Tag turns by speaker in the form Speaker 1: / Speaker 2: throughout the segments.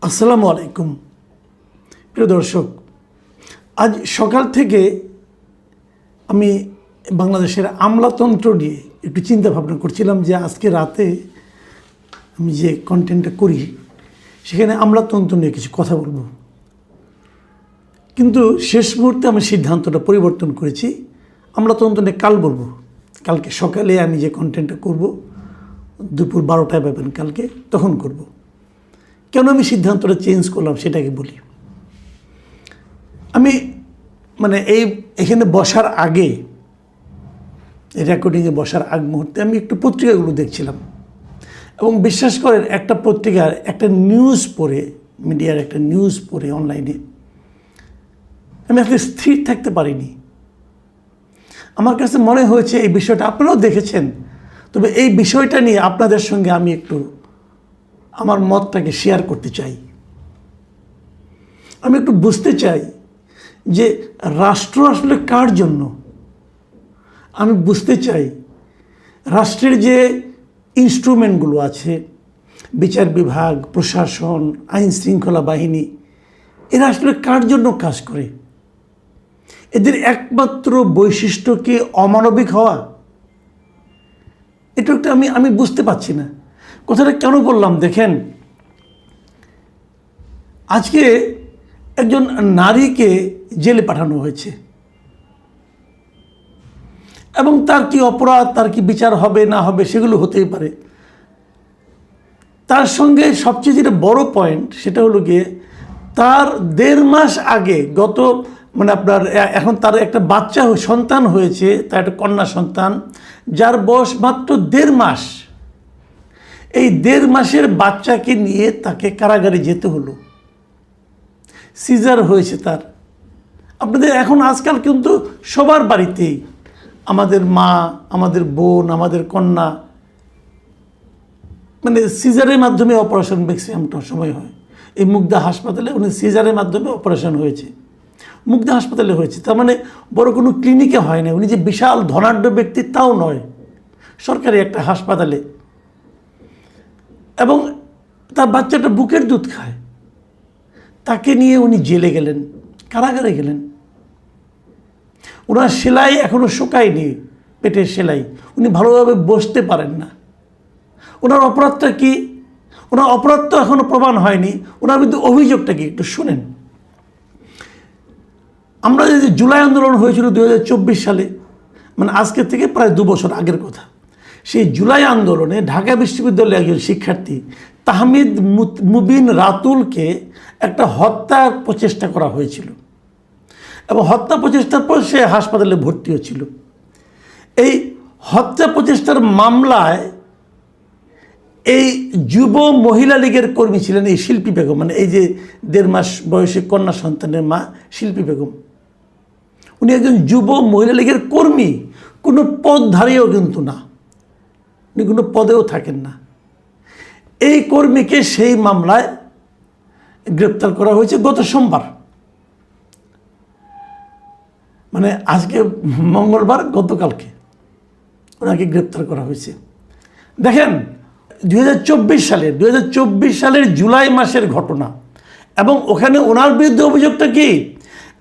Speaker 1: আসসালামু আলাইকুম প্রিয় দর্শক, আজ সকাল থেকে আমি বাংলাদেশের আমলাতন্ত্র নিয়ে একটু চিন্তা ভাবনা করছিলাম যে আজকে রাতে আমি যে কন্টেন্টটা করি সেখানে আমলাতন্ত্র নিয়ে কিছু কথা বলবো, কিন্তু শেষ মুহূর্তে আমি সিদ্ধান্তটা পরিবর্তন করেছি। আমলাতন্ত্র নিয়ে কাল বলবো, কালকে সকালে আমি যে কন্টেন্টটা করব দুপুর 12টায় পাবেন কালকে, তখন করব। কেন আমি সিদ্ধান্তটা চেঞ্জ করলাম সেটাকে বলি। আমি এখানে বসার আগে, রেকর্ডিংয়ে বসার আগ মুহূর্তে আমি একটু পত্রিকাগুলো দেখছিলাম এবং বিশ্বাস করেন একটা পত্রিকার একটা নিউজ পড়ে, মিডিয়ার একটা নিউজ পড়ে অনলাইনে আমি আসলে স্থির থাকতে পারিনি। আমার কাছে মনে হয়েছে এই বিষয়টা আপনারাও দেখেছেন, তবে এই বিষয়টা নিয়ে আপনাদের সঙ্গে আমি একটু আমার মতটাকে শেয়ার করতে চাই। আমি একটু বুঝতে চাই যে রাষ্ট্র আসলে কার জন্য। আমি বুঝতে চাই রাষ্ট্রের যে ইনস্ট্রুমেন্টগুলো আছে, বিচার বিভাগ, প্রশাসন, আইন শৃঙ্খলা বাহিনী, এরা আসলে কার জন্য কাজ করে। এদের একমাত্র বৈশিষ্ট্য কি অমানবিক হওয়া? এটা একটা আমি বুঝতে পারছি না। কথাটা কেন বললাম দেখেন, আজকে একজন নারীকে জেলে পাঠানো হয়েছে এবং তার কি অপরাধ, তার কি বিচার হবে না হবে সেগুলো হতেই পারে। তার সঙ্গে সবচেয়ে যেটা বড় পয়েন্ট সেটা হলো গিয়ে তার 1.5 মাস আগে আপনার এখন তার একটা বাচ্চা সন্তান হয়েছে, তার একটা কন্যা সন্তান যার বয়স মাত্র 1.5 মাস। এই 1.5 মাসের বাচ্চাকে নিয়ে তাকে কারাগারে যেতে হলো, সিজার হয়েছে তার। আপনাদের এখন আজকাল কিন্তু সবার বাড়িতেই আমাদের মা, আমাদের বোন, আমাদের কন্যা সিজারের মাধ্যমে অপারেশন ম্যাক্সিমামটা সময় হয়। এই মুগদা হাসপাতালে উনি সিজারের মাধ্যমে অপারেশন হয়েছে, মুগদা হাসপাতালে হয়েছে। তার বড় কোনো ক্লিনিকে হয় না, উনি যে বিশাল ধনাঢ্য ব্যক্তি তাও নয়, সরকারি একটা হাসপাতালে। এবং তার বাচ্চাটা বুকের দুধ খায়, তাকে নিয়ে উনি জেলে গেলেন, কারাগারে গেলেন। ওনার সেলাই এখনও শুকায়নি, পেটের সেলাই, উনি ভালোভাবে বসতে পারেন না। ওনার অপরাধটা কি? ওনার অপরাধ তো এখনও প্রমাণ হয়নি, ওনার বিরুদ্ধে অভিযোগটা কি একটু শুনেন। আমরা যে জুলাই আন্দোলন হয়েছিল 2024 সালে, আজকে থেকে প্রায় 2 বছর আগের কথা, সেই জুলাই আন্দোলনে ঢাকা বিশ্ববিদ্যালয়ের একজন শিক্ষার্থী তাহমিদ মুবিন রাতুলকে একটা হত্যার প্রচেষ্টা করা হয়েছিল এবং হত্যা প্রচেষ্টার পর সে হাসপাতালে ভর্তি হয়েছিল। এই হত্যা প্রচেষ্টার মামলায় এই যুব মহিলা লীগের কর্মী ছিলেন এই শিল্পী বেগম, এই যে 1.5 মাস বয়সী কন্যা সন্তানের মা শিল্পী বেগম। উনি একজন যুব মহিলা লীগের কর্মী, কোনো পদধারীও কিন্তু না, উনি কোনো পদেও থাকেন না। এই কর্মীকে সেই মামলায় গ্রেপ্তার করা হয়েছে গত সোমবার, আজকে মঙ্গলবার, গতকালকে ওনাকে গ্রেপ্তার করা হয়েছে। দেখেন 2024 সালের জুলাই মাসের ঘটনা, এবং ওখানে ওনার বিরুদ্ধে অভিযোগটা কি?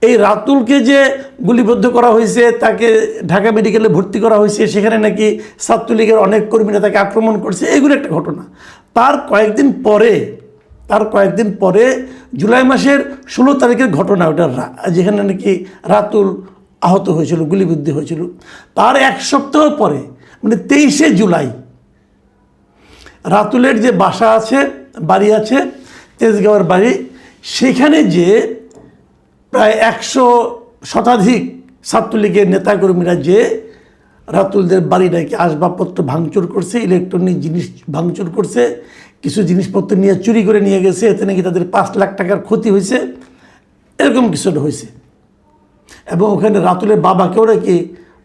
Speaker 1: এই রাতুলকে যে গুলিবদ্ধ করা হয়েছে, তাকে ঢাকা মেডিকেলে ভর্তি করা হয়েছে, সেখানে নাকি ছাত্রলীগের অনেক কর্মীরা তাকে আক্রমণ করছে, এগুলো একটা ঘটনা। তার কয়েকদিন পরে জুলাই মাসের 16 তারিখের ঘটনা, ওটা যেখানে নাকি রাতুল আহত হয়েছিল, গুলিবিদ্ধ হয়েছিল। তার 1 সপ্তাহ পরে 23শে জুলাই রাতুলের যে বাড়ি আছে তেজগাঁওয়ের বাড়ি, সেখানে যে প্রায় 100 শতাধিক ছাত্রলীগের নেতাকর্মীরা যে রাতুলদের বাড়ি নাকি আসবাবপত্র ভাঙচুর করছে, ইলেকট্রনিক জিনিস ভাঙচুর করছে, কিছু জিনিসপত্র নিয়ে চুরি করে নিয়ে গেছে, এতে নাকি তাদের 5 লাখ টাকার ক্ষতি হয়েছে, এরকম কিছুটা হয়েছে। এবং ওখানে রাতুলের বাবাকেও নাকি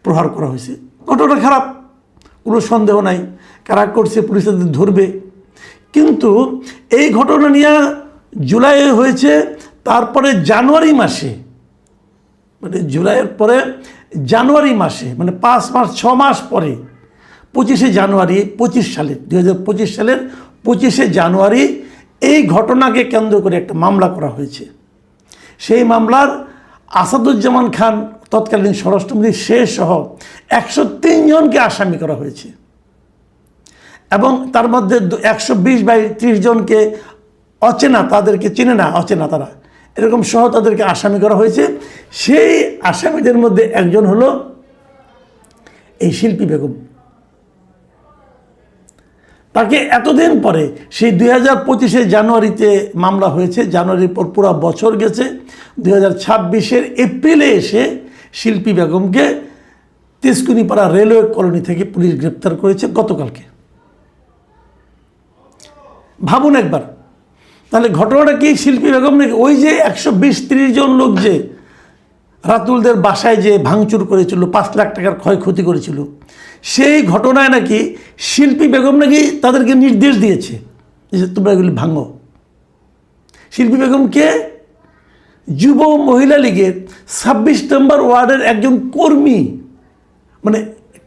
Speaker 1: প্রহার করা হয়েছে। ঘটনা খারাপ, কোনো সন্দেহ নাই, কারা করছে পুলিশ তাদের ধরবে। কিন্তু এই ঘটনা নিয়ে জুলাই হয়েছে, তারপরে জানুয়ারি মাসে, জুলাইয়ের পরে জানুয়ারি মাসে 5 মাস 6 মাস পরে 25শে জানুয়ারি 2025 সালের 25শে জানুয়ারি এই ঘটনাকে কেন্দ্র করে একটা মামলা করা হয়েছে। সেই মামলার আসাদুজ্জামান খান তৎকালীন স্বরাষ্ট্রমন্ত্রী সে সহ 103 জনকে আসামি করা হয়েছে এবং তার মধ্যে 120/30 জনকে অচেনা, তাদেরকে চেনে না, অচেনা তারা, এরকম সহ তাদেরকে আসামি করা হয়েছে। সেই আসামিদের মধ্যে একজন হলো এই শিল্পী বেগম। তাকে এতদিন পরে সেই 2025 জানুয়ারিতে মামলা হয়েছে, জানুয়ারির পর পুরো বছর গেছে, 2026 এপ্রিলে এসে শিল্পী বেগমকে তেজকুনিপাড়া রেলওয়ে কলোনি থেকে পুলিশ গ্রেপ্তার করেছে গতকালকে। ভাবুন একবার, তাহলে ঘটনাটা কি শিল্পী বেগম নাকি ওই যে 120-30 জন লোক যে রাতুলদের বাসায় যে ভাঙচুর করেছিল, 5 লাখ টাকার ক্ষয়ক্ষতি করেছিল, সেই ঘটনায় নাকি শিল্পী বেগম নাকি তাদেরকে নির্দেশ দিয়েছে যে তোমরা এগুলি ভাঙো। শিল্পী বেগমকে যুব মহিলা লীগের 26 নম্বর ওয়ার্ডের একজন কর্মী, মানে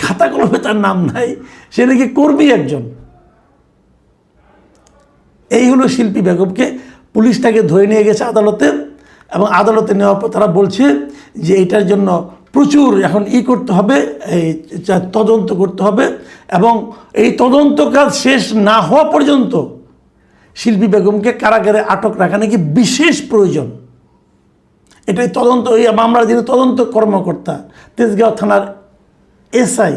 Speaker 1: খাতা কলমে তার নাম নাই, সে নাকি কর্মী একজন। এই হলো শিল্পী বেগমকে, পুলিশ তাকে ধরে নিয়ে গেছে আদালতে এবং আদালতে নেওয়ার পর তারা বলছে যে এটার জন্য প্রচুর এখন করতে হবে, এই তদন্ত করতে হবে এবং এই তদন্ত কাজ শেষ না হওয়া পর্যন্ত শিল্পী বেগমকে কারাগারে আটক রাখা নাকি বিশেষ প্রয়োজন। এটাই তদন্ত, এই মামলার যিনি তদন্ত কর্মকর্তা তেজগাঁও থানার এসআই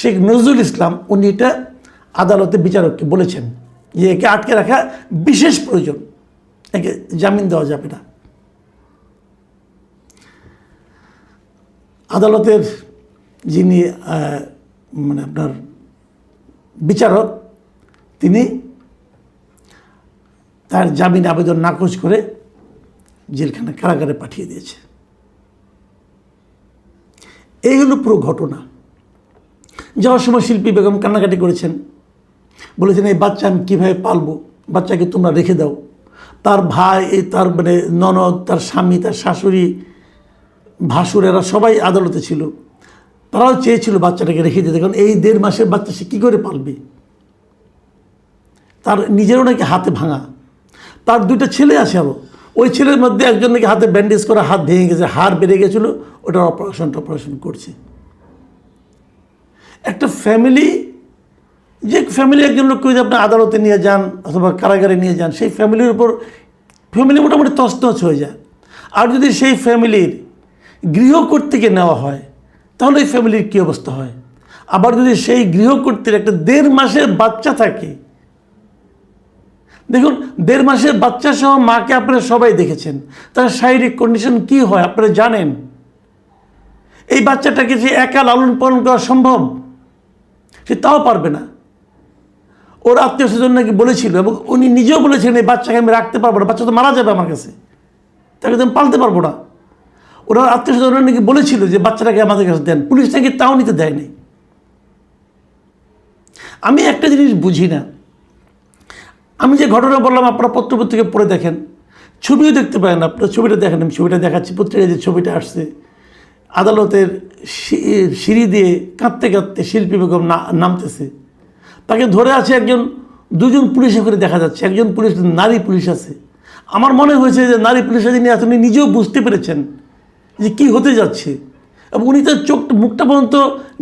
Speaker 1: শেখ নজরুল ইসলাম, উনি এটা আদালতে বিচারককে বলেছেন যে একে আটকে রাখা বিশেষ প্রয়োজন, একে জামিন দেওয়া যাবে না। আদালতের যিনি মানে আপনার বিচারক, তিনি তার জামিন আবেদন নাকচ করে জেলখানা কারাগারে পাঠিয়ে দিয়েছে। এই হলো পুরো ঘটনা। যাওয়ার সময় শিল্পী বেগম কান্নাকাটি করেছেন, বলেছেন এই বাচ্চা আমি কীভাবে পালবো, বাচ্চাকে তোমরা রেখে দাও। তার ভাই, তার মানে ননদ, তার স্বামী, তার শাশুড়ি, ভাসুর, এরা সবাই আদালতে ছিল, তারাও চেয়েছিল বাচ্চাটাকে রেখে দিতে, কারণ এই 1.5 মাসের বাচ্চা সে কী করে পালবে। তার নিজেরও নাকি হাতে ভাঙা, তার 2টা ছেলে আছে আরও, ওই ছেলের মধ্যে একজন নাকি হাতে ব্যান্ডেজ করে হাত ভেঙে গেছে, হাড় বেড়ে গেছিলো, ওটার অপারেশন করছে। একটা ফ্যামিলি, যে ফ্যামিলি একজন লোককে যদি আপনি আদালতে নিয়ে যান অথবা কারাগারে নিয়ে যান, সেই ফ্যামিলির উপর ফ্যামিলি মোটামুটি তছনছ হয়ে যায়। আর যদি সেই ফ্যামিলির গৃহকর্ত্রীকে নেওয়া হয় তাহলে এই ফ্যামিলির কী অবস্থা হয়। আবার যদি সেই গৃহকর্ত্রীর একটা 1.5 মাসের বাচ্চা থাকে, দেখুন 1.5 মাসের বাচ্চা সহ মাকে আপনারা সবাই দেখেছেন, তার শারীরিক কন্ডিশন কি হয় আপনারা জানেন। এই বাচ্চাটাকে যে একা লালন পালন করা সম্ভব, সে তাও পারবে না। ওর আত্মীয় স্বজন নাকি বলেছিল এবং উনি নিজেও বলেছেন এই বাচ্চাকে আমি রাখতে পারবো না, বাচ্চা তো মারা যাবে আমার কাছে, তাকে তো আমি পালতে পারবো না। ওরা আত্মীয় স্বজন নাকি বলেছিল যে বাচ্চাটাকে আমাদের কাছে দেন, পুলিশ নাকি তাও নিতে দেয়নি। আমি একটা জিনিস বুঝি না, আমি যে ঘটনা বললাম আপনারা পত্রপত্রিকা পড়ে দেখেন, ছবিও দেখতে পারেন, আপনারা ছবিটা দেখেন, আমি ছবিটা দেখাচ্ছি, পত্রিকায় যে ছবিটা আসছে, আদালতের সিঁড়ি দিয়ে কাঁদতে কাঁদতে শিল্পী বেগম নামতেছে, তাকে ধরে আছে একজন, 2জন পুলিশে করে দেখা যাচ্ছে, একজন পুলিশ নারী পুলিশ আছে। আমার মনে হয়েছে যে নারী পুলিশে যিনি আছেন উনি নিজেও বুঝতে পেরেছেন যে কী হতে যাচ্ছে এবং উনি তার মুখটা পর্যন্ত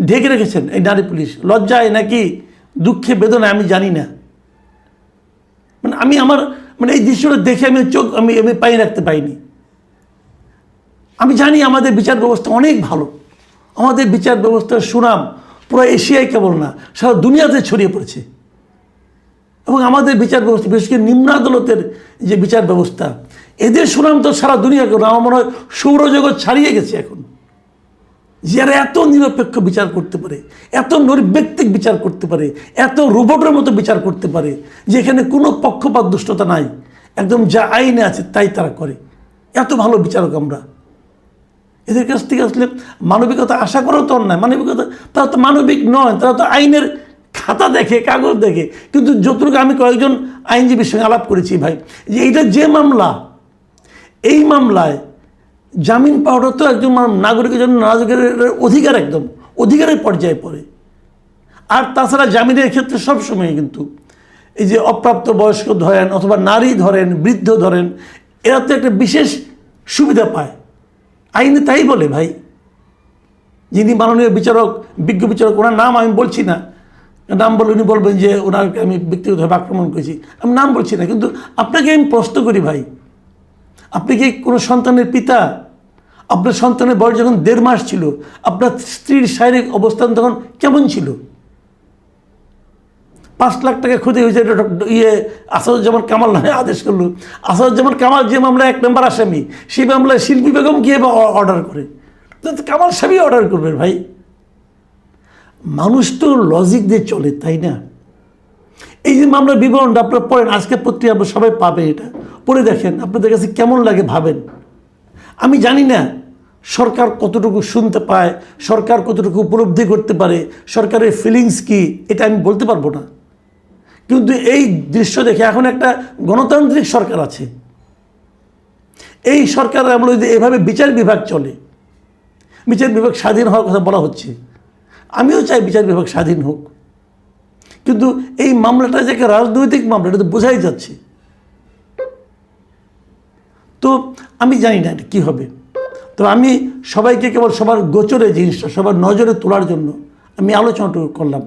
Speaker 1: ঢেকে রেখেছেন। এই নারী পুলিশ লজ্জায় নাকি দুঃখে বেদনায় আমি জানি না, মানে আমি আমার মানে এই দৃশ্যটা দেখে আমি আমি পাই রাখতে পাইনি। আমি জানি আমাদের বিচার ব্যবস্থা অনেক ভালো, আমাদের বিচার ব্যবস্থার সুনাম পুরো এশিয়ায় কেবল না সারা দুনিয়াতে ছড়িয়ে পড়েছে এবং আমাদের বিচার ব্যবস্থা বিশেষ করে নিম্ন আদালতের যে বিচার ব্যবস্থা, এদের সুনাম তো সারা দুনিয়াকে, আমার মনে হয় সৌরজগৎ ছাড়িয়ে গেছে এখন। যারা এত নিরপেক্ষ বিচার করতে পারে, এত নৈর্ব্যক্তিক বিচার করতে পারে, এত রোবটের মতো বিচার করতে পারে, যেখানে কোনো পক্ষপাত দুষ্টতা নাই, একদম যা আইনে আছে তাই তারা করে, এত ভালো বিচারক আমরা। এদের কাছ থেকে আসলে মানবিকতা আশা করাও তো অন্যায়। মানবিকতা, তারা তো মানবিক নয়, তারা তো আইনের খাতা দেখে, কাগজ দেখে। কিন্তু যতটুকু আমি কয়েকজন আইনজীবীর সঙ্গে আলাপ করেছি ভাই, যে এইটা যে মামলা, এই মামলায় জামিন পাওয়াটা তো একজন নাগরিকের জন্য নাগরিকের অধিকার, একদম অধিকারের পর্যায়ে পড়ে। আর তাছাড়া জামিনের ক্ষেত্রে সবসময় কিন্তু এই যে অপ্রাপ্ত বয়স্ক ধরেন অথবা নারী ধরেন বৃদ্ধ ধরেন, এরা তো একটা বিশেষ সুবিধা পায়। আইনে তাই বলে ভাই। যিনি মাননীয় বিচারক, বিজ্ঞ বিচারক, ওনার নাম আমি বলছি না, নাম বলে উনি বলবেন যে ওনাকে আমি ব্যক্তিগতভাবে আক্রমণ করেছি, আমি নাম বলছি না, কিন্তু আপনাকে আমি প্রশ্ন করি ভাই, আপনি কি কোনো সন্তানের পিতা? আপনার সন্তানের বয়স যখন 1.5 মাস ছিল, আপনার স্ত্রীর শারীরিক অবস্থান তখন কেমন ছিল? 5 লাখ টাকা ক্ষতি হয়েছে, আসাদুজ্জামান কামাল নামে আদেশ করলো। আসাদুজ্জামান কামাল যে মামলা 1 নম্বর আসামি, সেই মামলায় শিল্পী বেগম গিয়ে অর্ডার করে, কামাল সাহেবই অর্ডার করবেন ভাই। মানুষ তো লজিক দিয়ে চলে, তাই না? এই যে মামলার বিবরণটা আপনারা পড়েন, আজকে পত্রিকা আপনারা সবাই পাবে, এটা পড়ে দেখেন, আপনাদের কাছে কেমন লাগে ভাবেন। আমি জানি না সরকার কতটুকু শুনতে পায়, সরকার কতটুকু উপলব্ধি করতে পারে, সরকারের ফিলিংস কি, এটা আমি বলতে পারবো না। কিন্তু এই দৃশ্য দেখে, এখন একটা গণতান্ত্রিক সরকার আছে, এই সরকার আমলে যদি এভাবে বিচার বিভাগ চলে, বিচার বিভাগ স্বাধীন হওয়ার কথা বলা হচ্ছে, আমিও চাই বিচার বিভাগ স্বাধীন হোক, কিন্তু এই মামলাটা যে একটা রাজনৈতিক মামলা, এটা তো বোঝাই যাচ্ছে। তো আমি জানি না এটা কী হবে। তো আমি সবাইকে কেবল সবার গোচরে জিনিসটা সবার নজরে তোলার জন্য আমি আলোচনাটুকু করলাম,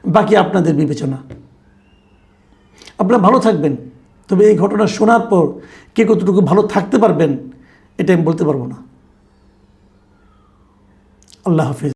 Speaker 1: বাকি আপনাদের বিবেচনা। আপনারা ভালো থাকবেন, তবে এই ঘটনা শোনার পর কে কতটুকু ভালো থাকতে পারবেন এটা আমি বলতে পারবো না। আল্লাহ হাফিজ।